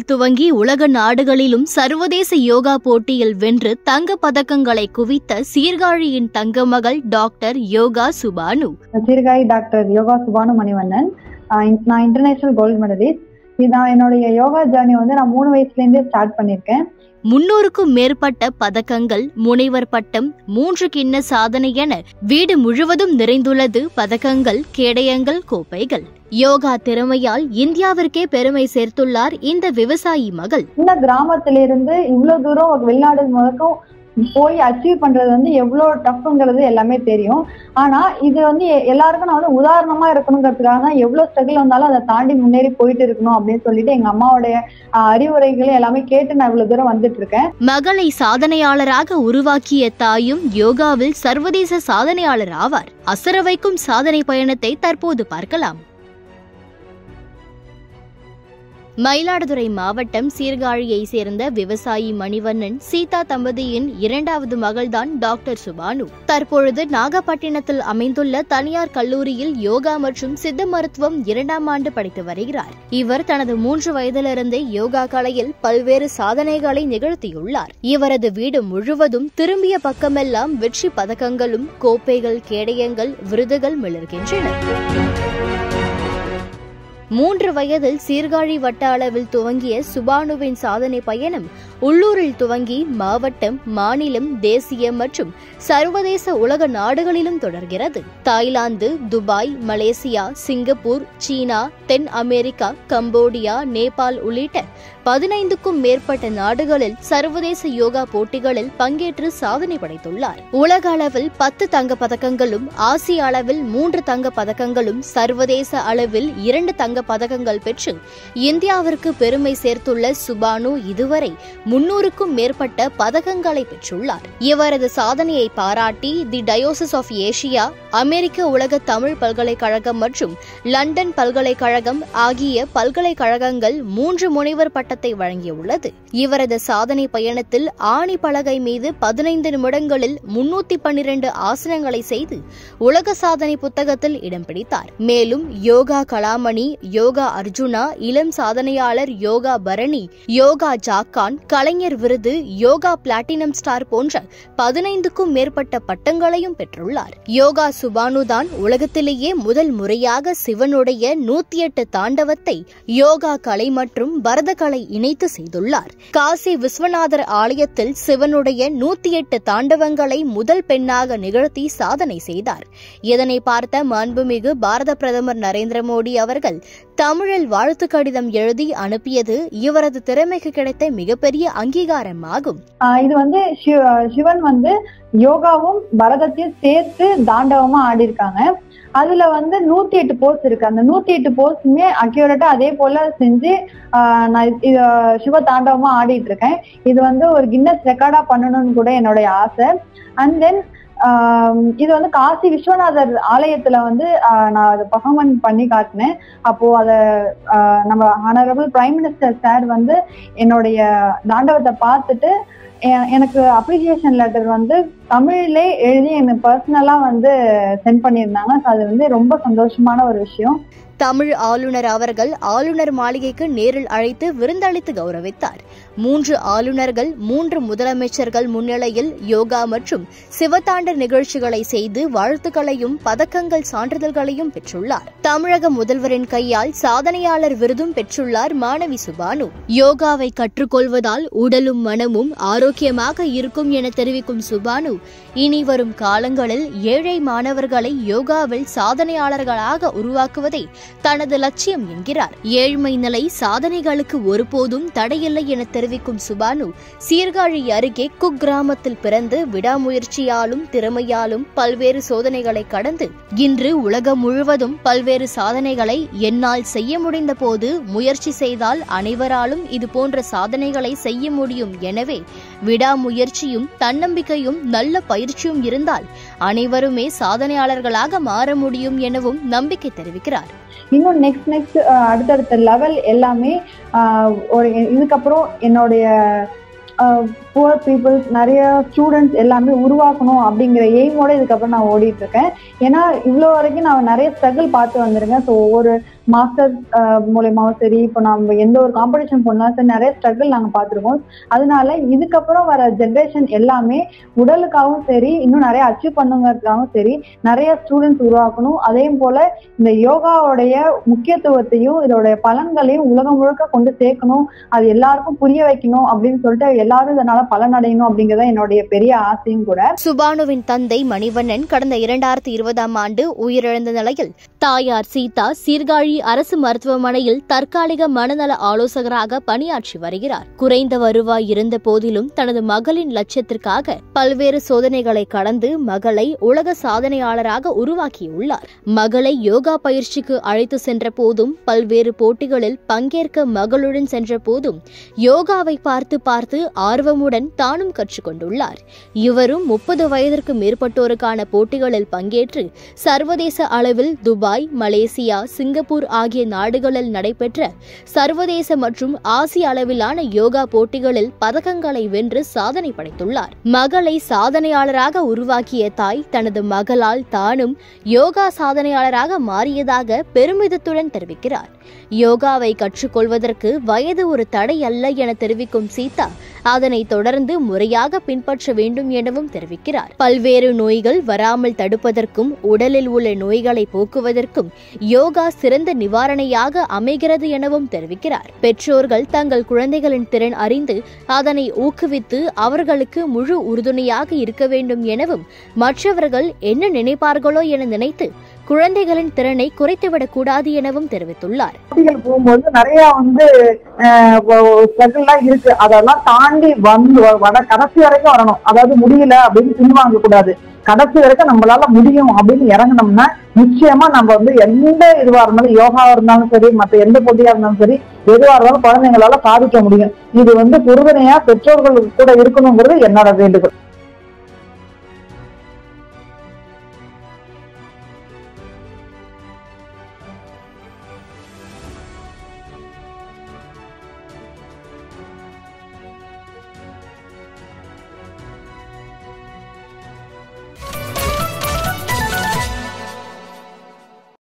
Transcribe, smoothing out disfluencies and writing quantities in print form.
துவங்கி உலக நாடுகளிலும் சர்வதேச யோகா போட்டியில் வென்று தங்க பதக்கங்களை குவித்த சீர்காழியின் தங்க மகள் டாக்டர் யோகா சுபானு. சீர்காழி டாக்டர் யோகா சுபானு மணிவண்ணன். நான் இன்டர்நேஷனல் கோல்டு மெடலிஸ்ட். இதான் என்னுடைய யோகா ஜர்னி நான் 3 வயசுலேருந்தே ஸ்டார்ட் பண்ணியிருக்கேன். 300க்கும் மேற்பட்ட பதக்கங்கள், முனைவர் பட்டம், 3 கிண்ண சாதனை என வீடு முழுவதும் நிறைந்துள்ளது பதக்கங்கள், கேடயங்கள், கோப்பைகள். யோகா திறமையால் இந்தியாவிற்கே பெருமை சேர்த்துள்ளார் இந்த விவசாயி மகள். இந்த கிராமத்திலிருந்து இவ்வளவு தூரம் வெளிநாடு முழுக்கும் போய் அச்சீவ் பண்றது எவ்வளவு டஃப்ங்கிறது எல்லாமே தெரியும். ஆனா இது எல்லாருக்கும் நான் உதாரணமா இருக்கணுங்கிறதுக்காக தான் எவ்வளவு ஸ்ட்ரகிள் வந்தாலும் அதை தாண்டி முன்னேறி போயிட்டு இருக்கணும் அப்படின்னு சொல்லிட்டு எங்க அம்மாவுடைய அறிவுரைகளை எல்லாமே கேட்டு நான் இவ்வளவு தூரம் வந்துட்டு இருக்கேன். மகளை சாதனையாளராக உருவாக்கிய தாயும் யோகாவில் சர்வதேச சாதனையாளர் ஆவார். அசர வைக்கும் சாதனை பயணத்தை தற்போது பார்க்கலாம். மயிலாடுதுறை மாவட்டம் சீர்காழியை சேர்ந்த விவசாயி மணிவண்ணன் சீதா தம்பதியின் 2வது மகள்தான் டாக்டர் சுபானு. தற்பொழுது நாகப்பட்டினத்தில் அமைந்துள்ள தனியார் கல்லூரியில் யோகா மற்றும் சித்த மருத்துவம் 2ஆம் ஆண்டு படித்து வருகிறார். இவர் தனது 3 வயதிலிருந்தே யோகா கலையில் பல்வேறு சாதனைகளை நிகழ்த்தியுள்ளார். இவரது வீடு முழுவதும் திரும்பிய பக்கமெல்லாம் வெற்றி பதக்கங்களும், கோப்பைகள், கேடயங்கள், விருதுகள் மிளர்கின்றன. 3 வயதில் சீர்காழி வட்ட அளவில் துவங்கிய சுபானுவின் சாதனை பயணம் உள்ளூரில் துவங்கி மாவட்டம், மாநிலம், தேசிய மற்றும் சர்வதேச உலக நாடுகளிலும் தொடர்கிறது. தாய்லாந்து, துபாய், மலேசியா, சிங்கப்பூர், சீனா, தென் அமெரிக்கா, கம்போடியா, நேபாள் உள்ளிட்ட 15க்கும் மேற்பட்ட நாடுகளில் சர்வதேச யோகா போட்டிகளில் பங்கேற்று சாதனை படைத்துள்ளார். உலக அளவில் 10 தங்க பதக்கங்களும், ஆசிய அளவில் 3 தங்க பதக்கங்களும், சர்வதேச அளவில் 2 தங்க பதக்கங்கள் பெற்று இந்தியாவிற்கு பெருமை சேர்த்துள்ள சுபானு இதுவரை 300க்கும் மேற்பட்ட பதக்கங்களை பெற்றுள்ளார். இவரது சாதனையை பாராட்டி தி டயோசிஸ் ஆஃப் ஏசியா, அமெரிக்க உலக தமிழ் பல்கலைக்கழகம் மற்றும் லண்டன் பல்கலைக்கழகம் ஆகிய பல்கலைக்கழகங்கள் 3 முனைவர் பட்டத்தை வழங்கியுள்ளது. இவரது சாதனை பயணத்தில் ஆணி பலகை மீது 15 நிமிடங்களில் 312 ஆசனங்களை செய்து உலக சாதனை புத்தகத்தில் இடம் பிடித்தார். மேலும் யோகா கலாமணி, யோகா அர்ஜுனா, இளம் சாதனையாளர் யோகா பரணி, யோகா ஜாக்கான், கலைஞர் விருது, யோகா பிளாட்டினம் ஸ்டார் போன்ற 15க்கும் மேற்பட்ட பட்டங்களையும் பெற்றுள்ளார். யோகா சுபானுதான் உலகத்திலேயே முதல் முறையாக சிவனுடைய 108 தாண்டவத்தை யோகா கலை மற்றும் பரத கலை இணைத்து செய்துள்ளார். காசி விஸ்வநாதர் ஆலயத்தில் சிவனுடைய 108 தாண்டவங்களை முதல் பெண்ணாக நிகழ்த்தி சாதனை செய்தார். இதனை பார்த்த மாண்புமிகு பாரத பிரதமர் நரேந்திர மோடி அவர்கள் தமிழில் வாழ்த்து கடிதம் எழுதி அனுப்பியது இவரது திறமைக்கு கிடைத்த மிகப்பெரிய அங்கீகாரமாகும். இது சிவன் யோகாவும் பரதத்தையும் சேர்த்து தாண்டவமா ஆடி இருக்காங்க. அதுல 108 போஸ் இருக்கு. அந்த 108 போஸுமே அக்யூரேட்டா அதே போல செஞ்சு நான் சிவ தாண்டவமா ஆடிட்டு இருக்கேன். இது ஒரு கின்னஸ் ரெக்கார்டா பண்ணணும்னு கூட என்னுடைய ஆசை. அண்ட் தென் இது காசி விஸ்வநாதர் ஆலயத்துல நான் அதை பர்ஃபார்மன்ஸ் பண்ணி காட்டினேன். அப்போ அத நம்ம ஹானரபிள் பிரைம் மினிஸ்டர் சார் என்னுடைய தாண்டவத்தை பார்த்துட்டு எனக்கு அப்ரிசியேஷன் லெட்டர் தமிழ்லே எழுதி எனக்கு பர்சனலா சென்ட் பண்ணியிருந்தாங்க. அது ரொம்ப சந்தோஷமான ஒரு விஷயம். தமிழ் ஆளுநர் அவர்கள் ஆளுநர் மாளிகைக்கு நேரில் அழைத்து விருந்தளித்து கௌரவித்தார். 3 ஆளுநர்கள், 3 முதலமைச்சர்கள் முன்னிலையில் யோகா மற்றும் சிவதாண்ட நிகழ்ச்சிகளை செய்து வாழ்த்துக்களையும் பதக்கங்கள், சான்றிதழ்களையும் பெற்றுள்ளார். தமிழக முதல்வரின் கையால் சாதனையாளர் விருதும் பெற்றுள்ளார் மாணவி சுபானு. யோகாவை கற்றுக்கொள்வதால் உடலும் மனமும் ஆரோக்கியமாக இருக்கும் என தெரிவிக்கும் சுபானு, இனி வரும் காலங்களில் ஏழை மாணவர்களை யோகாவில் சாதனையாளர்களாக உருவாக்குவதே தனது லட்சியம் என்கிறார். ஏழ்மை நிலை சாதனைகளுக்கு ஒருபோதும் தடையில்லை என தெரிவிக்கும் சுபானு, சீர்காழி அருகே குக்கிராமத்தில் பிறந்து விடாமுயற்சியாலும் திறமையாலும் பல்வேறு சோதனைகளை கடந்து இன்று உலகம் முழுவதும் பல்வேறு சாதனைகளை என்னால் செய்ய முடிந்த போது முயற்சி செய்தால் அனைவராலும் இதுபோன்ற சாதனைகளை செய்ய முடியும். எனவே விடாமுயற்சியும் தன்னம்பிக்கையும் நல்ல பயிற்சியும் இருந்தால் அனைவருமே சாதனையாளர்களாக மாற முடியும் எனவும் நம்பிக்கை தெரிவிக்கிறார். இன்னும் நெக்ஸ்ட் அடுத்தடுத்த லெவல் எல்லாமே இதுக்கப்புறம் என்னுடைய புவர் பீப்புள்ஸ், நிறைய ஸ்டூடெண்ட்ஸ் எல்லாமே உருவாக்கணும் அப்படிங்கிற எய்மோட இதுக்கப்புறம் நான் ஓடிட்டு இருக்கேன். ஏன்னா இவ்வளோ வரைக்கும் நான் நிறைய ஸ்ட்ரகிள் பார்த்து வந்திருக்கேன். ஸோ ஒவ்வொரு மாஸ்டர்ஸ் மூலயமாவும் சரி, இப்போ நம்ம எந்த ஒரு காம்படிஷன் போனாலும் சரி, நிறைய ஸ்ட்ரகிள் நாங்கள் பார்த்துருக்கோம். அதனால இதுக்கப்புறம் வர ஜென்ரேஷன் எல்லாமே உடலுக்காகவும் சரி, இன்னும் நிறைய அச்சீவ் பண்ணுங்கிறதுக்காகவும் சரி, நிறைய ஸ்டூடெண்ட்ஸ் உருவாக்கணும். அதே போல இந்த யோகாவுடைய முக்கியத்துவத்தையும் இதோடைய பலன்களையும் உலகம் முழுக்க கொண்டு சேர்க்கணும், அது எல்லாருக்கும் புரிய வைக்கணும் அப்படின்னு சொல்லிட்டு எல்லாரும் இதனால பலனடையணும் அப்படிங்கறத என்னுடைய பெரிய ஆசையும் கூட. சுபானுவின் தந்தை மணிவண்ணன் கடந்த 2020ஆம் ஆண்டு உயிரிழந்த நிலையில் தாயார் சீதா சீர்காழி அரசு மருத்துவமனையில் தற்காலிக மனநல ஆலோசகராக பணியாற்றி வருகிறார். குறைந்த வருவாய் இருந்த போதிலும் தனது மகளின் லட்சியத்திற்காக பல்வேறு சோதனைகளை கடந்து மகளை உலக சாதனையாளராக உருவாக்கியுள்ளார். மகளை யோகா பயிற்சிக்கு அழைத்து சென்ற போதும், பல்வேறு போட்டிகளில் பங்கேற்க மகளுடன் சென்ற போதும் யோகாவை பார்த்து பார்த்து ஆர்வமுடன் தானும் கற்றுக்கொண்டுள்ளார். இவரும் 30 வயதிற்கு மேற்பட்டோருக்கான போட்டிகளில் பங்கேற்று சர்வதேச அளவில் துபாய், மலேசியா, சிங்கப்பூர் ஆகிய நாடுகளில் நடைபெற்ற சர்வதேச மற்றும் ஆசிய அளவிலான யோகா போட்டிகளில் பதக்கங்களை வென்று சாதனை படைத்துள்ளார். மகளை சாதனையாளராக உருவாக்கிய தாய் தனது மகளால் தானும் யோகா சாதனையாளராக மாறியதாக பெருமிதத்துடன் தெரிவிக்கிறார். யோகாவை கற்றுக்கொள்வதற்கு வயது ஒரு தடை அல்ல என தெரிவிக்கும் சீதா, அதனை தொடர்ந்து முறையாக பின்பற்ற வேண்டும் எனவும் தெரிவிக்கிறார். பல்வேறு நோய்கள் வராமல் தடுப்பதற்கும் உடலில் உள்ள நோய்களை போக்குவதற்கும் யோகா சிறந்த நிவாரணையாக அமைகிறது எனவும் தெரிவிக்கிறார். பெற்றோர்கள் தங்கள் குழந்தைகளின் திறன் அறிந்து அதனை ஊக்குவித்து அவர்களுக்கு முழு உறுதுணையாக இருக்க வேண்டும் எனவும், மற்றவர்கள் என்ன நினைப்பார்களோ என நினைத்து குழந்தைகளின் திறனை குறைத்துவிடக் கூடாது எனவும் தெரிவித்துள்ளார். போகும்போது நிறைய ஸ்ட்ரகிள்லாம் இருக்கு, அதெல்லாம் தாண்டி கடைசி வரைக்கும் வரணும். அதாவது முடியல அப்படின்னு பின்வாங்க கூடாது, கடைசி வரைக்கும் நம்மளால முடியும் அப்படின்னு இறங்கினோம்னா நிச்சயமா நம்ம எந்த இதுவா இருந்தாலும், யோகாவா இருந்தாலும் சரி, மற்ற எந்த போட்டியா இருந்தாலும் சரி, எதுவா இருந்தாலும் குழந்தைங்களால சாதிக்க முடியும். இது உறுதுணையா பெற்றோர்கள் கூட இருக்கணுங்கிறது என்னோட வேண்டுகோள்.